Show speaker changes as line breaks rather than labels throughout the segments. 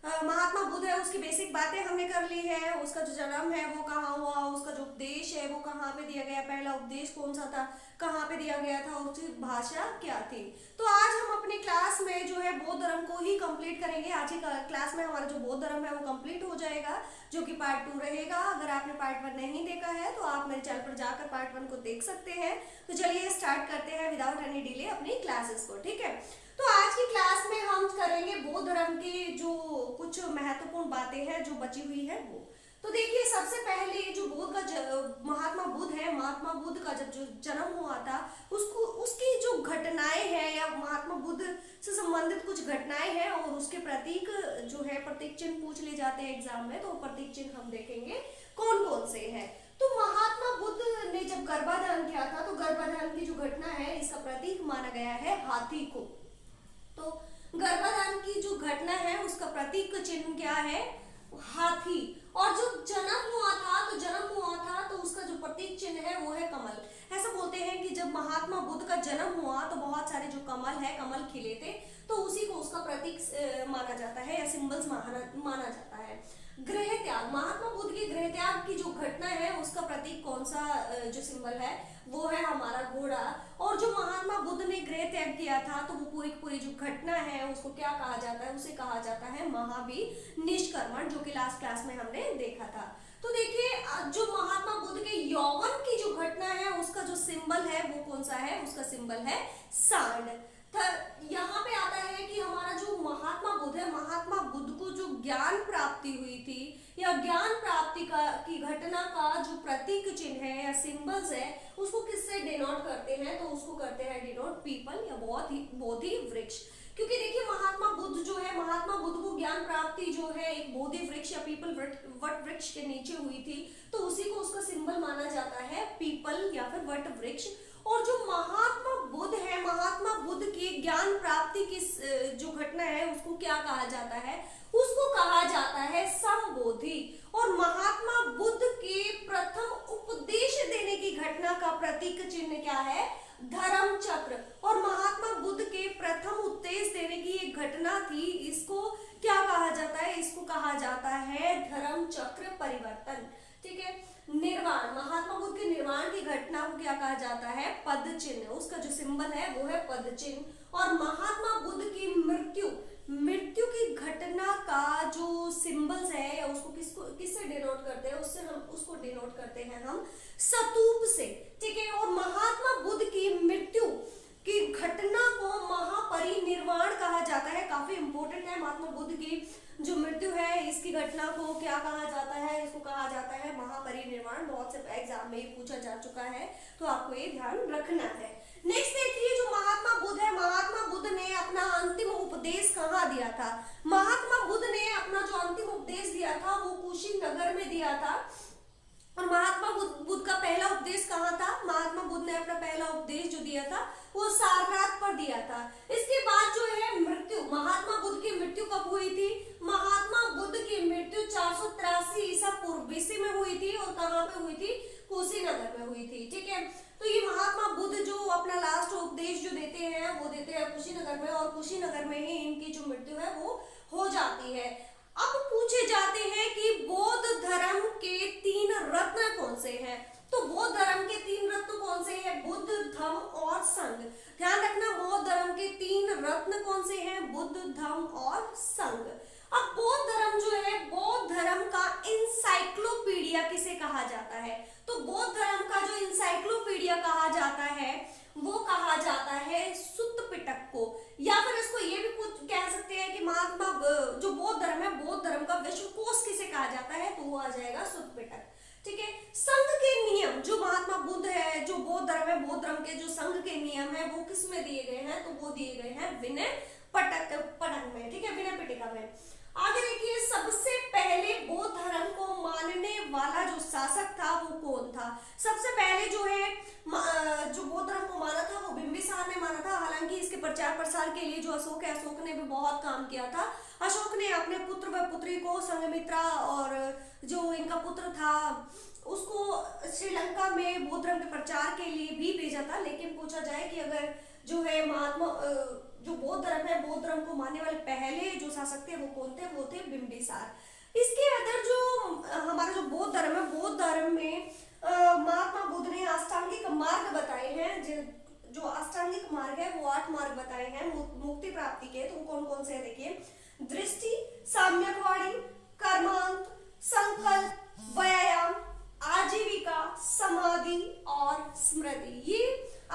महात्मा बुद्ध है उसकी बेसिक बातें हमने कर ली है, उसका जो जन्म है वो कहाँ हुआ, उसका जो उपदेश है वो कहाँ पे दिया गया, पहला उपदेश कौन सा था, कहाँ पे दिया गया था, उसकी भाषा क्या थी। तो आज हम अपनी क्लास में जो है बौद्ध धर्म को ही कंप्लीट करेंगे। आज की क्लास में हमारा जो बौद्ध धर्म है वो कंप्लीट हो जाएगा, जो कि पार्ट 2 रहेगा। अगर आपने पार्ट 1 नहीं देखा है तो आप मेरे चैनल पर जाकर पार्ट 1 को देख सकते हैं। तो चलिए स्टार्ट करते हैं विदाउट एनी डिले अपनी क्लासेस को, ठीक है। तो आज की क्लास में हम करेंगे बौद्ध धर्म की जो कुछ महत्वपूर्ण बातें हैं जो बची हुई है वो। तो देखिए सबसे पहले जो बुद्ध का महात्मा बुद्ध है, महात्मा बुद्ध का जब जो जन्म हुआ था उसको उसकी जो घटनाएं हैं या महात्मा बुद्ध से संबंधित कुछ घटनाएं हैं और उसके प्रतीक जो है प्रतीक चिन्ह पूछ ले जाते हैं एग्जाम में, तो प्रतीक चिन्ह हम देखेंगे कौन कौन से हैं। तो महात्मा बुद्ध ने जब गर्भाधान किया था तो गर्भाधान की जो घटना है इसका प्रतीक माना गया है हाथी को। तो गर्भाधान की जो घटना है उसका प्रतीक चिन्ह क्या है, हाथी। और जो जन्म हुआ था तो उसका जो प्रतीक चिन्ह है वो है कमल। ऐसा बोलते हैं कि जब महात्मा बुद्ध का जन्म हुआ तो बहुत सारे जो कमल खिले थे, तो उसी को उसका प्रतीक माना जाता है या सिंबल्स माना जाता है। गृह त्याग, महात्मा बुद्ध के गृह त्याग की जो घटना है उसका प्रतीक कौन सा जो सिंबल है वो है हमारा घोड़ा। और जो महात्मा बुद्ध ने गृह त्याग किया था तो वो पूरी जो घटना है उसको क्या कहा जाता है, उसे कहा जाता है महावीर निष्कर्मण, जो कि लास्ट क्लास में हमने देखा था। तो देखिए जो महात्मा बुद्ध के यौवन की जो घटना है उसका जो सिंबल है वो कौन सा है, उसका सिंबल है सांड। यहाँ पे आता है कि हमारा जो महात्मा बुद्ध है, महात्मा बुद्ध को जो ज्ञान प्राप्ति हुई थी या ज्ञान प्राप्ति की घटना का जो प्रतीक चिन्ह है या सिंबल्स है उसको किससे डिनोट करते हैं, तो उसको करते हैं डिनोट पीपल या बोधि वृक्ष। क्योंकि देखिए महात्मा बुद्ध जो है, महात्मा बुद्ध को ज्ञान प्राप्ति जो है एक बोधि वृक्ष या पीपल वट वृक्ष के नीचे हुई थी, तो उसी को उसका सिंबल माना जाता है पीपल या फिर वट वृक्ष। और जो महात्मा बुद्ध है, महात्मा बुद्ध की ज्ञान प्राप्ति की जो घटना है उसको क्या कहा जाता है, उसको कहा जाता है संबोधि। और महात्मा बुद्ध के प्रथम उपदेश देने की घटना का प्रतीक चिन्ह क्या है, धर्म चक्र। और महात्मा बुद्ध के प्रथम उपदेश देने की एक घटना थी, इसको क्या कहा जाता है, इसको कहा जाता है धर्म चक्र परिवर्तन, ठीक है। निर्वाण, महात्मा बुद्ध के निर्वाण की घटना को क्या कहा जाता है, पद चिन्ह, उसका जो सिंबल है वो है पद चिन्ह। और महात्मा बुद्ध की मृत्यु की घटना का जो सिंबल्स है उसको किससे डिनोट करते हैं, उससे हम उसको डिनोट करते हैं हम स्तूप से, ठीक है। और महात्मा बुद्ध की मृत्यु की घटना को महापरिनिर्वाण कहा जाता है, काफी इंपॉर्टेंट है। महात्मा बुद्ध की जो मृत्यु है इसकी घटना को क्या कहा जाता है, इसको कहा जाता है महापरिनिर्वाण। बहुत से एग्जाम में ये पूछा जा चुका है, तो आपको ये ध्यान रखना है। नेक्स्ट देखिए जो महात्मा बुद्ध है, महात्मा बुद्ध ने अपना अंतिम उपदेश कहाँ दिया था, महात्मा बुद्ध ने अपना जो अंतिम उपदेश दिया था वो कुशीनगर में दिया था। और महात्मा बुद्ध का पहला उपदेश कहाँ था, महात्मा बुद्ध ने अपना पहला उपदेश जो दिया था वो सारनाथ पर दिया था। इसके बाद जो है मृत्यु, महात्मा बुद्ध की मृत्यु कब हुई थी, महात्मा बुद्ध की मृत्यु 483 ईसा पूर्व बीसी में हुई थी। और कहाँ पे हुई थी, कुशीनगर में हुई थी, ठीक है। तो ये महात्मा बुद्ध जो अपना लास्ट उपदेश जो देते हैं वो देते हैं कुशीनगर में, और कुशीनगर में ही इनकी जो मृत्यु है वो हो जाती है। अब पूछे जाते हैं कि बौद्ध धर्म के 3 रत्न कौन से हैं, तो बौद्ध धर्म के 3 रत्न कौन से हैं, बुद्ध, धम्म और संघ। ध्यान रखना बौद्ध धर्म के 3 रत्न कौन से हैं, बुद्ध, धम्म और संघ। अब बौद्ध धर्म जो है, बौद्ध धर्म का इंसाइक्लोपीडिया किसे कहा जाता है, तो बौद्ध धर्म का जो इंसाइक्लोपीडिया कहा जाता है वो कहा जाता है सुत्त पिटक को। या फिर इसको ये भी कह सकते हैं कि महात्मा जो बौद्ध धर्म है, बौद्ध धर्म का विश्वकोश किसे कहा जाता है, तो वो आ जाएगा सुत्त पिटक, ठीक है। संघ के नियम, जो महात्मा बुद्ध है, जो बौद्ध धर्म है, बौद्ध धर्म के जो संघ के नियम है वो किस में दिए गए हैं, तो वो दिए गए हैं विनय पटक में, ठीक है, विनय पिटका में। आगे देखिए सबसे पहले बौद्ध धर्म को मानने वाला जो शासक था वो कौन था, सबसे पहले जो है जो बौद्ध धर्म को माना था वो बिंबिसार ने माना था। हालांकि इसके प्रचार प्रसार के लिए जो अशोक है, अशोक ने भी बहुत काम किया था। अशोक ने अपने पुत्र व पुत्री को संघमित्रा और जो इनका पुत्र था उसको श्रीलंका में बौद्ध धर्म के प्रचार के लिए भी भेजा था। लेकिन पूछा जाए कि अगर जो है महात्मा जो बौद्ध धर्म है, बौद्ध धर्म को मानने वाले पहले जो शासक थे वो कौन थे? वो थे बिंबिसार। इसके अदर जो हमारा जो बौद्ध धर्म है, बौद्ध धर्म में महात्मा बुद्ध ने अष्टांगिक मार्ग बताए हैं। जो अष्टांगिक मार्ग है वो 8 मार्ग बताए हैं मुक्ति प्राप्ति के। तो कौन कौन से हैं देखिए, दृष्टि, साम्यकवाणी, कर्मांत, संकल्प, व्यायाम, आजीविका, समाधि और स्मृति। ये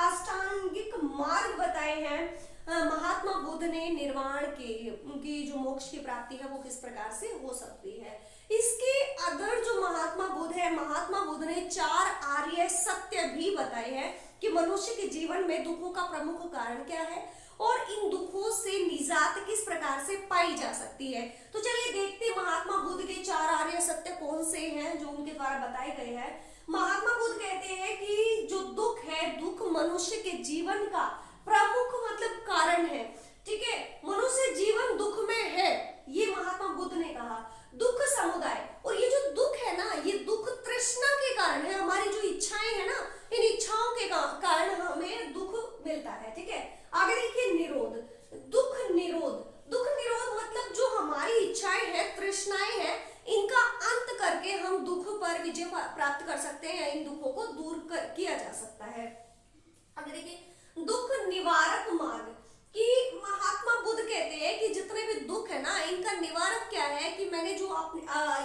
अष्टांगिक मार्ग बताए हैं महात्मा बुद्ध ने निर्वाण के, उनकी जो मोक्ष की प्राप्ति है वो किस प्रकार से हो सकती है। इसके अदर जो महात्मा बुद्ध है, महात्मा बुद्ध ने 4 आर्य सत्य भी बताए हैं कि मनुष्य के जीवन में दुखों का प्रमुख कारण क्या है और इन दुखों से निजात किस प्रकार से पाई जा सकती है। तो चलिए देखते हैं महात्मा बुद्ध के 4 आर्य सत्य कौन से हैं जो उनके द्वारा बताए गए हैं। महात्मा बुद्ध कहते हैं कि जो दुख है, दुख मनुष्य के जीवन का प्रमुख मतलब कारण है। ठीक है, मनुष्य जीवन दुख में है, ये महात्मा बुद्ध ने कहा। दुख समुदाय, और ये जो दुख है ना, ये दुख तृष्णा के कारण है। हमारी जो इच्छाएं है ना, इन इच्छाओं के कारण हमें दुख मिलता है। ठीक है, आगे देखिए निरोध, दुख निरोध। दुख निरोध मतलब जो हमारी इच्छाएं हैं, तृष्णाएं हैं, इनका अंत करके हम दुख पर विजय प्राप्त कर सकते हैं या इन दुखों को दूर किया जा सकता है। आगे देखिए दुख निवारक मार्ग, कि महात्मा बुद्ध कहते हैं कि जितने भी दुख है ना, इनका निवारक क्या है कि मैंने जो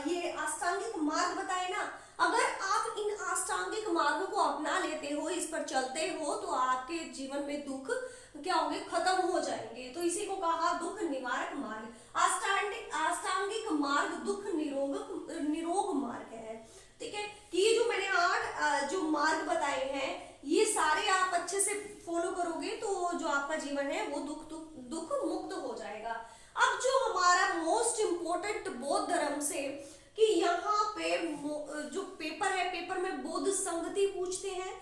ये अष्टांगिक मार्ग बताए ना, अगर आप इन अष्टांगिक मार्ग को अपना लेते हो, इस पर चलते हो, तो आपके जीवन में दुख क्या होंगे? खत्म हो जाएंगे। तो इसी को कहा दुख निवारक मार्ग। अष्टांगिक मार्ग दुख निरोग मार्ग है। ठीक है, ये जो मैंने 8 जो मार्ग बताए हैं, ये सारे आप अच्छे से फॉलो करोगे तो जो आपका जीवन है वो दुख मुक्त हो जाएगा। अब जो हमारा मोस्ट इंपोर्टेंट बौद्ध धर्म से, कि यहाँ पे जो पेपर है, पेपर में बौद्ध संगति पूछते हैं।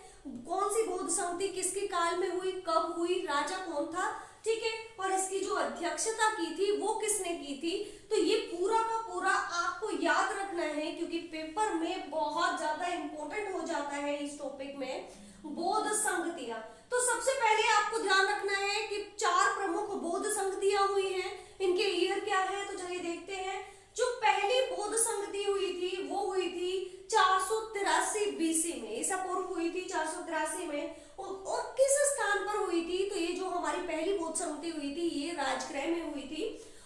कौन सी बौद्ध संगति किसके काल में हुई, कब हुई, राजा कौन था, ठीक है, और इसकी जो अध्यक्षता की थी वो किसने की थी। तो ये पूरा का पूरा आपको याद रखना है, क्योंकि पेपर में बहुत ज्यादा इंपॉर्टेंट हो जाता है इस टॉपिक में बौद्ध संगतियां। तो सबसे पहले आपको ध्यान रखना है कि 4 प्रमुख बौद्ध संगतियां हुई हैं, इनके ईयर क्या है। तो चलिए देखते हैं। जो पहली बौद्ध संगति हुई थी वो हुई थी 483 बीसी में, ईसा पूर्व हुई थी 483 में। और किस स्थान पर हुई थी? तो ये जो हमारी पहली बौद्ध संगति हुई थी ये राजगृह में हुई थी।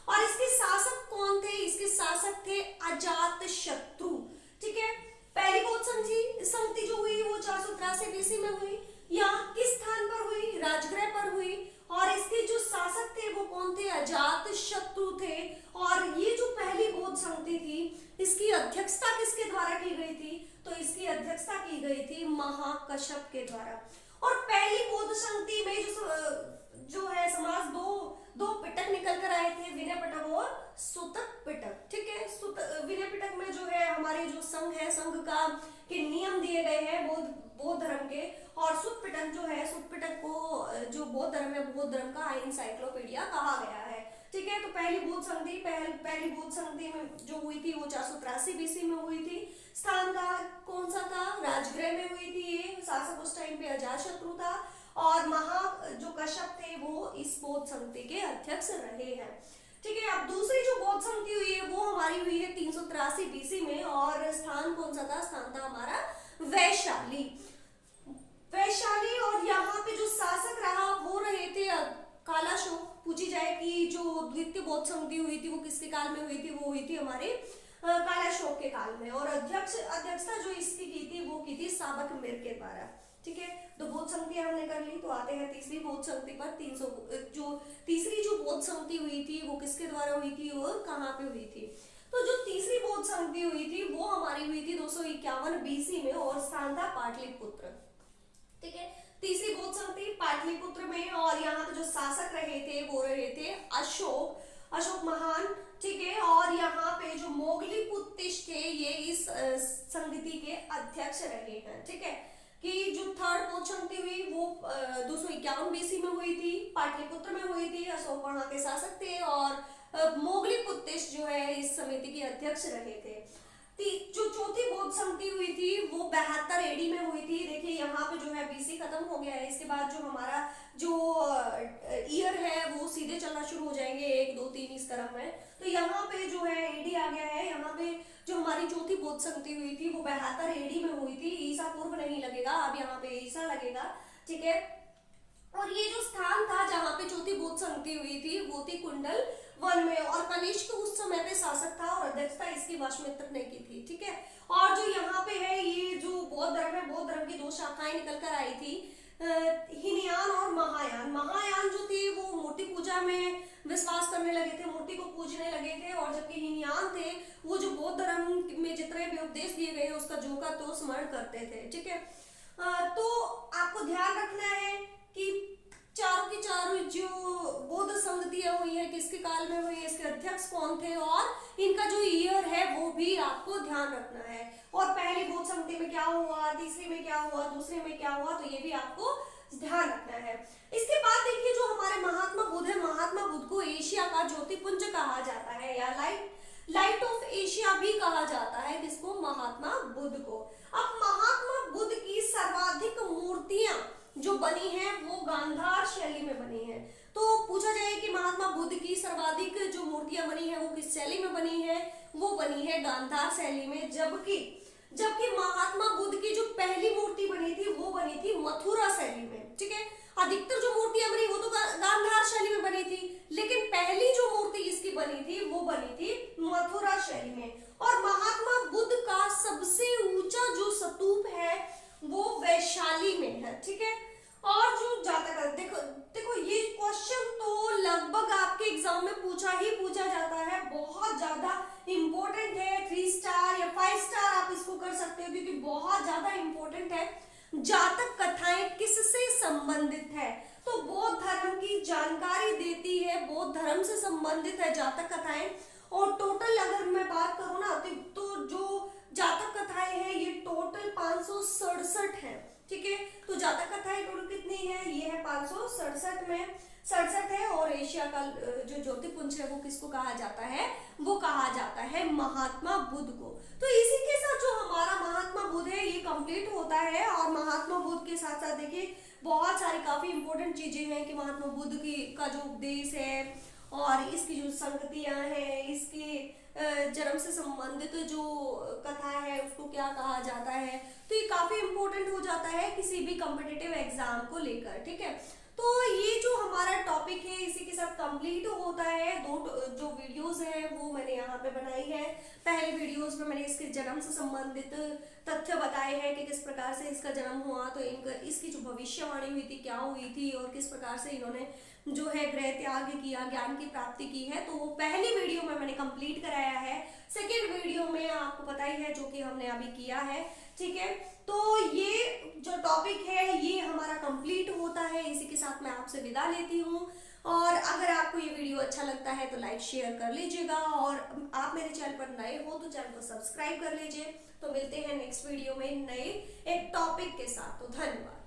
और इसके शासक कौन थे? इसके शासक थे अजात शत्रु। ठीक है, पहली बौद्ध संगति जो हुई वो 483 बीसी में हुई। यहाँ किस स्थान पर हुई? राजगृह पर हुई। और इसके जो शासक थे वो कौन थे? अजात शत्रु थे। और ये जो पहली बौद्ध संगति थी, इसकी अध्यक्षता किसके द्वारा की गई थी? तो इसकी अध्यक्षता की गई थी महाकश्यप के द्वारा। और पहली बौद्ध संगति में जो है समाज दो पिटक निकल कर आए थे, विनय पिटक और सूतक पिटक। ठीक है, विनय पिटक में जो है हमारे जो संघ है, संघ का के नियम दिए गए हैं बौद्ध धर्म के। और सुत पिटक जो है, सुत पिटक को जो बौद्ध धर्म है, बौद्ध धर्म का एनसाइक्लोपीडिया कहा गया है। ठीक है, तो पहली बौद्ध संगति पहली बौद्ध संगति में जो हुई थी वो 483 बीसी में हुई थी। स्थान का कौन सा था? राजगृह में हुई थी। ये शासक उस टाइम पे अजात शत्रु था। और जो कश्यप थे वो इस बौद्ध संगति के अध्यक्ष रहे हैं। ठीक है, अब दूसरी जो बौद्ध संगति हुई है वो हमारी हुई है 383 बीसी में। और स्थान कौन सा था? स्थान था हमारा वैशाली। और यहाँ पे जो शासक रहा वो रहे थे कालाशोक। पूछी जाए कि जो द्वितीय बौद्ध संगति हुई थी वो किसके काल में हुई थी? वो हुई थी हमारे कालाशोक के काल में। और अध्यक्षता जो इसकी की थी वो की थी साबक मिर के द्वारा। ठीक है, तो बौद्ध संगति हमने कर ली। तो आते हैं तीसरी बौद्ध संगति पर। तीसरी जो बौद्ध संगति हुई थी वो किसके द्वारा हुई थी और कहाँ पे हुई थी? तो जो तीसरी बौद्ध संगति हुई थी वो हमारी हुई थी 251 बीसी में। और स्थान था पाटलिपुत्र। ठीक है, तीसरी बौद्ध संगति पाटलिपुत्र में। और यहाँ पे जो शासक रहे थे वो रहे थे अशोक महान। ठीक है, और यहाँ पे जो मोगलीपुत्तिश थे ये इस संगति के अध्यक्ष रहे हैं। ठीक है, कि जो थर्ड बौद्ध संगति हुई वो 251 बीसी में हुई थी, पाटलिपुत्र में हुई थी। अशोक वहां के शासक थे। और मोगलीपुत्तिश जो है इस समिति के अध्यक्ष रहे थे। जो चौथी बौद्ध संगति हुई थी वो 72 एडी में हुई थी। देखिए यहाँ पे जो है बीसी खत्म हो गया है, इसके बाद जो हमारा जो ईयर है वो सीधे चलना शुरू हो जाएंगे, 1 2 3 इस क्रम में। तो यहाँ पे जो है एडी आ गया है। यहाँ पे जो हमारी चौथी बौद्ध संगति हुई थी वो 72 एडी में हुई थी। ईसा पूर्व नहीं लगेगा, अब यहाँ पे ईसा लगेगा, ठीक है। और ये जो स्थान था जहाँ पे चौथी बौद्ध संगति हुई थी वो थी कुंडल वन में, और कनिष्क उस समय पे शासक था और अध्यक्षता इसकी वशमित्र ने की थी, ठीक है। और जो यहाँ पे है ये जो बौद्ध धर्म है, बौद्ध धर्म की 2 शाखाएं निकल कर आई थी, हीनयान और महायान। महायान जो थी वो मूर्ति पूजा में विश्वास करने लगे थे, मूर्ति को पूजने लगे थे, और जबकि हीनयान थे वो जो बौद्ध धर्म में जितने भी उपदेश दिए गए उसका जो का तो स्मरण करते थे, ठीक है। तो आपको ध्यान रखना है कि चारों की चारों जो बौद्ध संगतियां हुई है किसके काल में हुई है, इसके अध्यक्ष कौन थे, और इनका जो ईयर है वो भी आपको ध्यान रखना है। और पहली बौद्ध संगति में क्या हुआ, तीसरी में क्या हुआ, दूसरे में क्या हुआ, तो ये भी आपको ध्यान रखना है। इसके बाद देखिए जो हमारे महात्मा बुद्ध है, महात्मा बुद्ध को एशिया का ज्योतिपुंज कहा जाता है, या लाइट ऑफ एशिया भी कहा जाता है, किसको, महात्मा बुद्ध को। अब महात्मा बुद्ध की सर्वाधिक मूर्तियां जो बनी है वो गांधार शैली में बनी है। तो पूछा जाए कि महात्मा बुद्ध की सर्वाधिक जो मूर्तियां बनी है वो किस शैली में बनी है, वो बनी है गांधार शैली में। जबकि महात्मा बुद्ध की जो पहली मूर्ति बनी थी वो बनी थी मथुरा शैली में, ठीक है। अधिकतर जो मूर्तियां बनी वो तो गांधार शैली में बनी थी, लेकिन पहली जो मूर्ति इसकी बनी थी वो बनी थी मथुरा शैली में। और महात्मा बुद्ध का सबसे ऊंचा जो स्तूप है वो वैशाली में है, ठीक है। और जो जातक, देखो ये क्वेश्चन तो लगभग आपके एग्जाम में पूछा जाता है, बहुत ज्यादा इंपॉर्टेंट है। 3 स्टार या 5 स्टार आप इसको कर सकते हो क्योंकि बहुत ज्यादा इंपॉर्टेंट है। जातक कथाएं किससे संबंधित है, तो बौद्ध धर्म की जानकारी देती है, बौद्ध धर्म से संबंधित है जातक कथाएं। और टोटल अगर मैं बात करूं ना तो जो जातक कथाएं हैं ये टोटल 567 है, ठीक है। तो जातक कथाएं टोटल कितनी है, ये है 567 में 67 है। और एशिया का जो ज्योतिपुंज है वो किसको कहा जाता है, वो कहा जाता है महात्मा बुद्ध को। तो इसी के साथ जो हमारा महात्मा बुद्ध है ये कंप्लीट होता है। और महात्मा बुद्ध के साथ साथ देखिए बहुत सारी काफी इंपॉर्टेंट चीजें हैं कि महात्मा बुद्ध की का जो उपदेश है और इसकी जो संगतियां हैं, इसके जन्म से संबंधित जो कथा है उसको क्या कहा जाता है, तो ये काफी इंपॉर्टेंट हो जाता है किसी भी कॉम्पिटिटिव एग्जाम को लेकर, ठीक है। तो ये जो हमारा टॉपिक है इसी के साथ कंप्लीट होता है। 2 जो वीडियोस है वो मैंने यहाँ पे बनाई है। पहले वीडियोस में मैंने इसके जन्म से संबंधित तथ्य बताए हैं कि किस प्रकार से इसका जन्म हुआ, तो इसकी जो भविष्यवाणी हुई थी क्या हुई थी, और किस प्रकार से इन्होंने जो है गृह त्याग किया, ज्ञान की प्राप्ति की है, तो वो पहली वीडियो में मैंने कंप्लीट कराया है। सेकेंड वीडियो में आपको पता ही है जो कि हमने अभी किया है, ठीक है। तो ये जो टॉपिक है ये हमारा कंप्लीट होता है। इसी के साथ मैं आपसे विदा लेती हूँ। और अगर आपको ये वीडियो अच्छा लगता है तो लाइक शेयर कर लीजिएगा, और आप मेरे चैनल पर नए हो तो चैनल को सब्सक्राइब कर लीजिए। तो मिलते हैं नेक्स्ट वीडियो में नए एक टॉपिक के साथ। तो धन्यवाद।